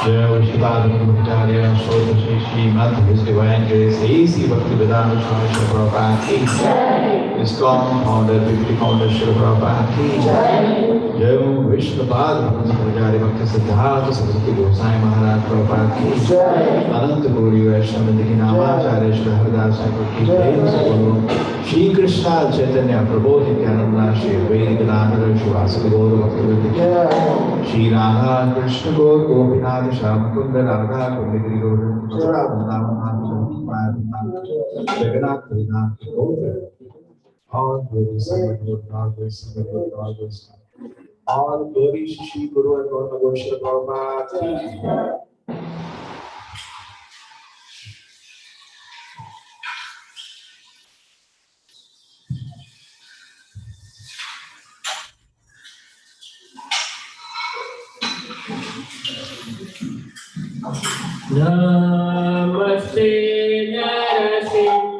जय विष्णुपादाचार्य श्रोत Shri Shrimad His Divine Grace A.C. Bhaktivedanta Swami Srila Prabhupada ki ISKCON founder, 50 founder Srila Prabhupada ki जय विष्णुपादाचार्य भक्ति सिद्धार्थ सरस्वती गोसाई महाराज प्रभुपाद की अनंत गौरी वैष्णव की नामाचार्य श्री हरिदास ठाकुर की प्रेम से बोलो श्री कृष्ण चैतन्य प्रभु नित्यानंद श्री वैदिक नाथ शिवासि गौर भक्तवृंद श्री राधा कृष्ण गौर गोपीनाथ श्याम कुंद राधा कुंद गिरि गोवर्धन मथुरा वृंदावन जगन्नाथ हरिनाथ और all glory to Shri Guru and Gaura Gosha Prabhupada. Namaste Narasimhaya.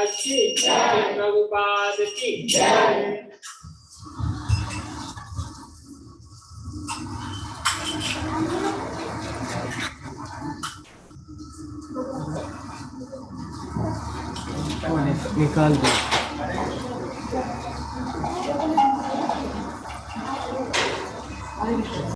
महाराज की जय, प्रभुपाद की जय। निकाल दो।